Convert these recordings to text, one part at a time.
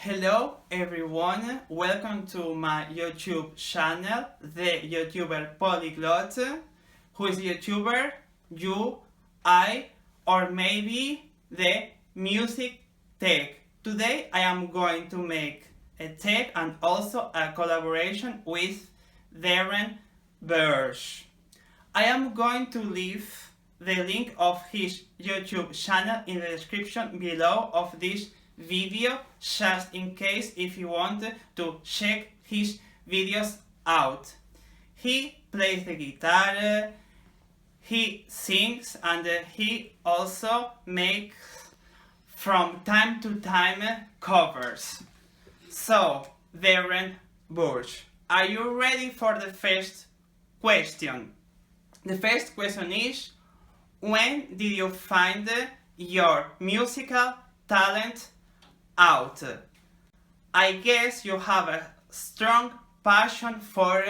Hello everyone, welcome to my YouTube channel, the YouTuber Polyglot. Who is the YouTuber? You, I, or maybe the music tech. Today I am going to make a tech and also a collaboration with Darren Burch. I am going to leave the link of his YouTube channel in the description below of this video, just in case if you want to check his videos out. He plays the guitar, he sings, and he also makes from time to time covers. So, Darren Burch, are you ready for the first question? The first question is, when did you find your musical talent out? I guess you have a strong passion for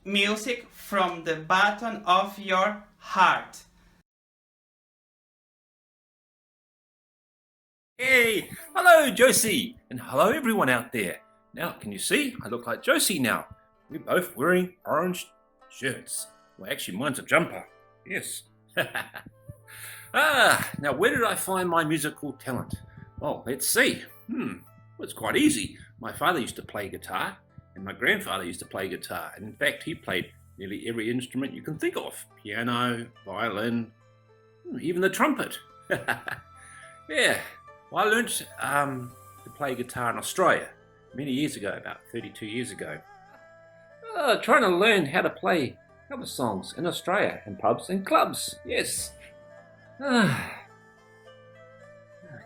music from the bottom of your heart. Hey, hello Josie, and hello everyone out there. Now, can you see? I look like Josie now. We're both wearing orange shirts. Well, actually, mine's a jumper. Yes. Now where did I find my musical talent? Well, let's see. Well, it's quite easy. My father used to play guitar, and my grandfather used to play guitar. And in fact, he played nearly every instrument you can think of. Piano, violin, even the trumpet. Yeah. Well, I learned to play guitar in Australia many years ago, about 32 years ago. Trying to learn how to play cover songs in Australia, in pubs and clubs, yes.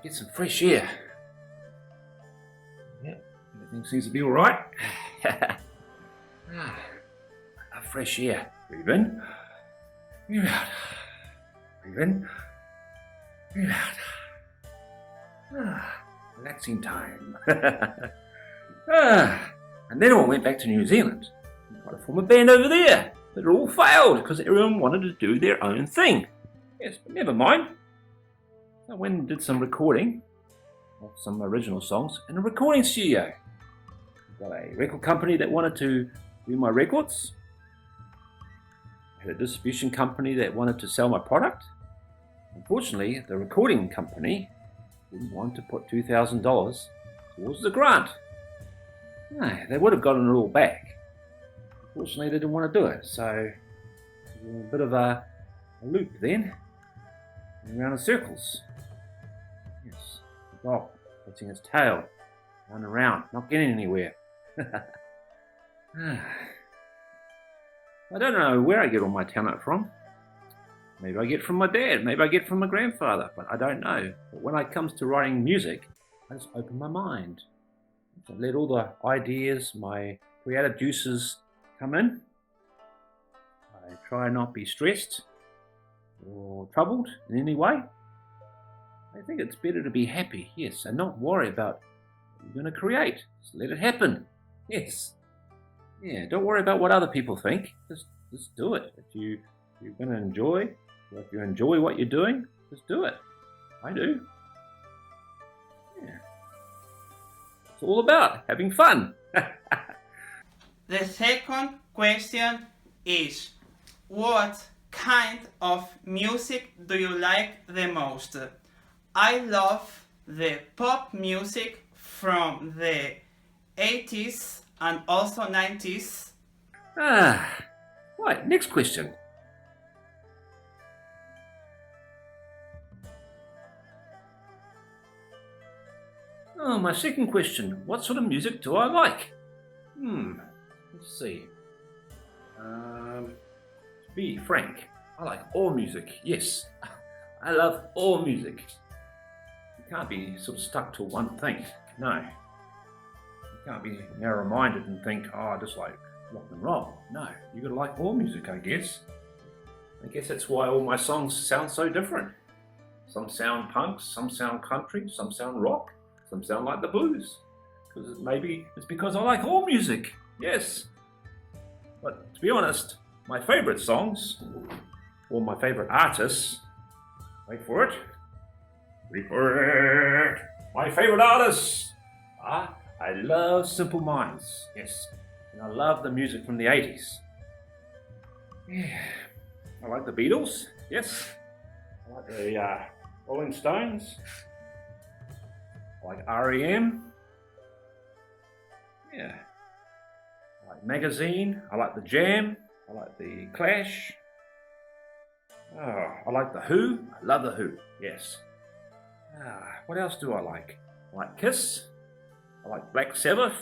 Get some fresh air. Yeah, everything seems to be all right. Fresh air. Breathe in. Breathe out. Breathe in. Breathe out. Relaxing time. And then I went back to New Zealand and tried to form a band over there. But it all failed because everyone wanted to do their own thing. Yes, but never mind. I went and did some recording of some original songs in a recording studio. Got a record company that wanted to do my records. I had a distribution company that wanted to sell my product. Unfortunately, the recording company didn't want to put $2,000 towards the grant. They would have gotten it all back. Unfortunately, they didn't want to do it, so it was a bit of a loop then, around in circles. Yes, the dog touching its tail, running around, not getting anywhere. I don't know where I get all my talent from. Maybe I get from my dad, maybe I get from my grandfather, but I don't know. But when it comes to writing music, I just open my mind. I let all the ideas, my creative juices come in. I try not to be stressed or troubled in any way. I think it's better to be happy, yes, and not worry about what you're going to create. Just let it happen, yes. Yeah, don't worry about what other people think. Just do it. If you're going to enjoy, or if you enjoy what you're doing, just do it. I do. Yeah. It's all about having fun. The second question is, what kind of music do you like the most? I love the pop music from the 80s and also 90s. Right, next question. My second question. What sort of music do I like? Let's see. To be frank, I like all music, yes. I love all music. You can't be sort of stuck to one thing, no. You can't be narrow-minded and think, I just like rock and roll. No, you gotta like all music, I guess. I guess that's why all my songs sound so different. Some sound punk, some sound country, some sound rock, some sound like the blues. Because maybe it's because I like all music, yes. But to be honest, my favourite songs, or my favourite artists, wait for it, my favourite artists I love Simple Minds, yes, and I love the music from the 80s. Yeah, I like the Beatles, yes, I like the Rolling Stones, I like REM, yeah, I like Magazine, I like the Jam, I like the Clash, I like the Who, I love the Who, yes. What else do I like? I like Kiss, I like Black Sabbath,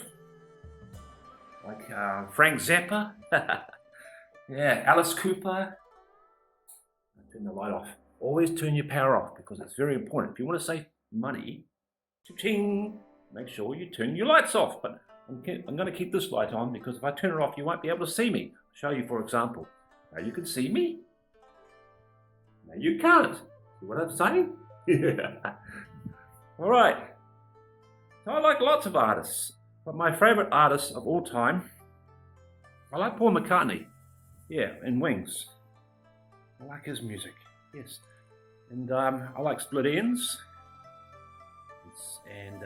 I like Frank Zappa, yeah, Alice Cooper. Turn the light off. Always turn your power off because it's very important. If you want to save money, cha-ching, make sure you turn your lights off. But I'm going to keep this light on because if I turn it off, you won't be able to see me. I'll show you, for example. Now you can see me. Now you can't. See what I'm saying? Yeah. All right. So I like lots of artists, but my favorite artist of all time, I like Paul McCartney. Yeah, in Wings. I like his music, yes. And I like Split Enz. And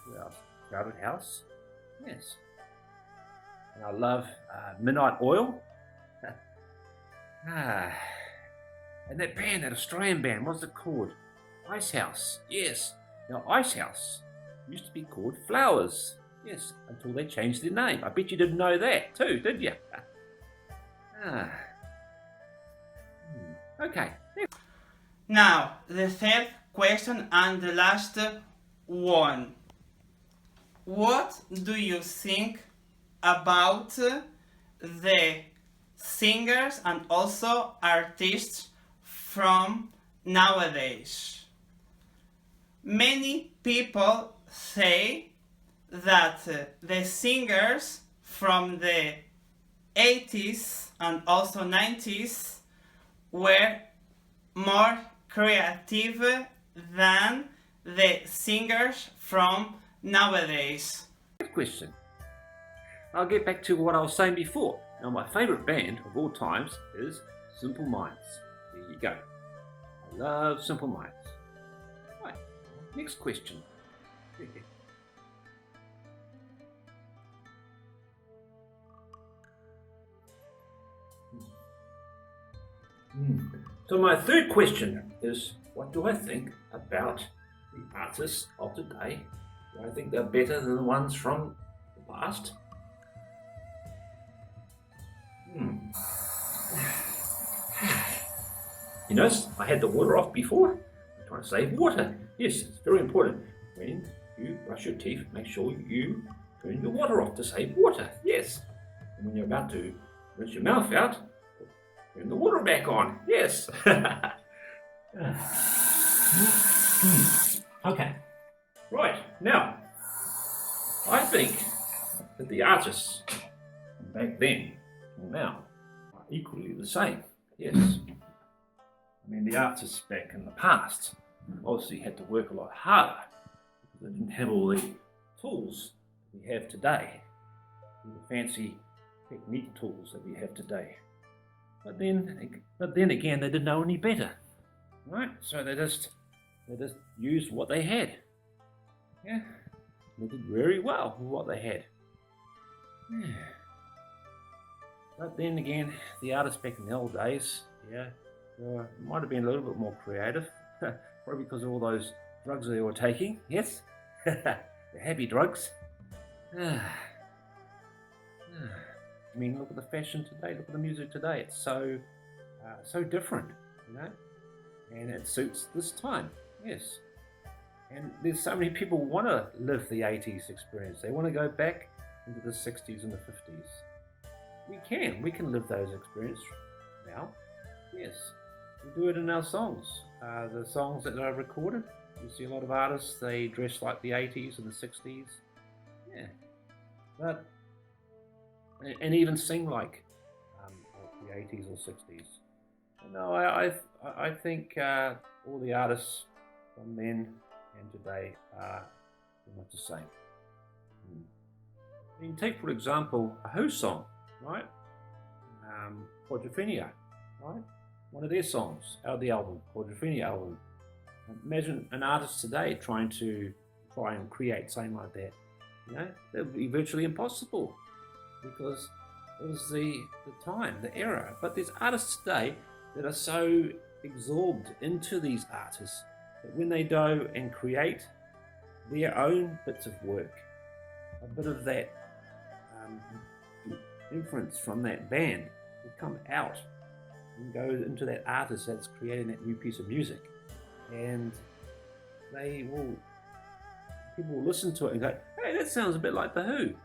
who else? Crowded House, yes. And I love Midnight Oil. And that band, that Australian band, what's it called? Ice House, yes. Now Ice House used to be called Flowers, yes, until they changed their name. I bet you didn't know that too, did you? Okay. Now, the third question and the last one. What do you think about the singers and also artists from nowadays? Many people say that the singers from the 80s and also 90s were more creative than the singers from nowadays. Good question. I'll get back to what I was saying before. Now, my favourite band of all times is Simple Minds. There you go. I love Simple Minds. Right, next question. So my third question is, what do I think about the artists of today? Do I think they're better than the ones from the past? You notice I had the water off before. I'm trying to save water. Yes, it's very important. When you brush your teeth, make sure you turn your water off to save water. Yes. And when you're about to rinse your mouth out, turn the water back on. Yes. Okay. Right. Now, I think that the artists back then and now are equally the same. Yes. I mean, the artists back in the past obviously had to work a lot harder because they didn't have all the tools that we have today, the fancy technique tools that we have today. But then again, they didn't know any better, right? So they just used what they had. Yeah, they did very well with what they had. Yeah. But then again, the artists back in the old days, yeah, might have been a little bit more creative, probably because of all those drugs they were taking. Yes, the happy drugs. I mean, look at the fashion today. Look at the music today. It's so different, you know, and it suits this time. Yes, and there's so many people who want to live the 80s experience. They want to go back into the 60s and the 50s. We can live those experiences now. Yes, we do it in our songs. The songs that are recorded, you see a lot of artists, they dress like the 80s and the 60s. Yeah, but and even sing like the 80s or 60s. No, I think all the artists from then and today are pretty much the same. You can take, for example, a Who song, right? Quadrophenia, right? One of their songs out of the album, Quadrophenia album. Imagine an artist today trying to try and create something like that. You know, it would be virtually impossible because it was the time, the era. But there's artists today that are so absorbed into these artists that when they go and create their own bits of work, a bit of that influence from that band will come out and go into that artist that's creating that new piece of music, and people will listen to it and go, hey, that sounds a bit like The Who, you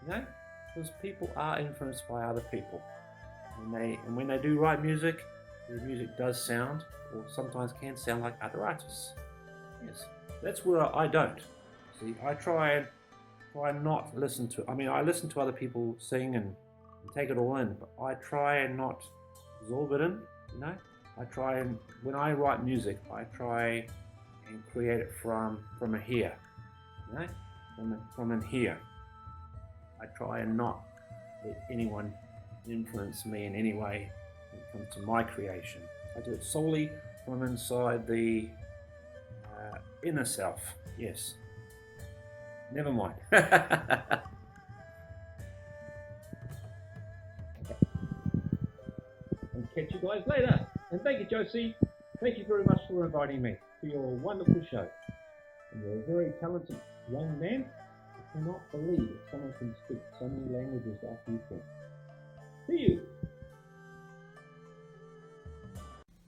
know, because people are influenced by other people, and when they do write music, their music does sound, or sometimes can sound, like other artists. Yes, that's where I don't. See, I try not listen to. I mean, I listen to other people sing and take it all in, but I try and not absorb it in. You know, I try and when I write music, I try and create it from a here. You know, from in here. I try and not let anyone influence me in any way when it comes to my creation. I do it solely from inside the inner self. Yes. Never mind. Okay. And catch you guys later. And thank you, Josie. Thank you very much for inviting me to your wonderful show. And you're a very talented young man. I cannot believe that someone can speak so many languages like you can. See you.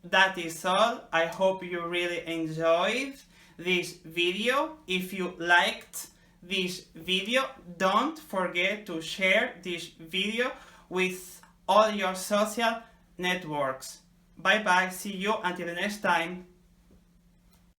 That is all. I hope you really enjoyed this video. If you liked this video, don't forget to share this video with all your social networks. Bye bye, see you until the next time.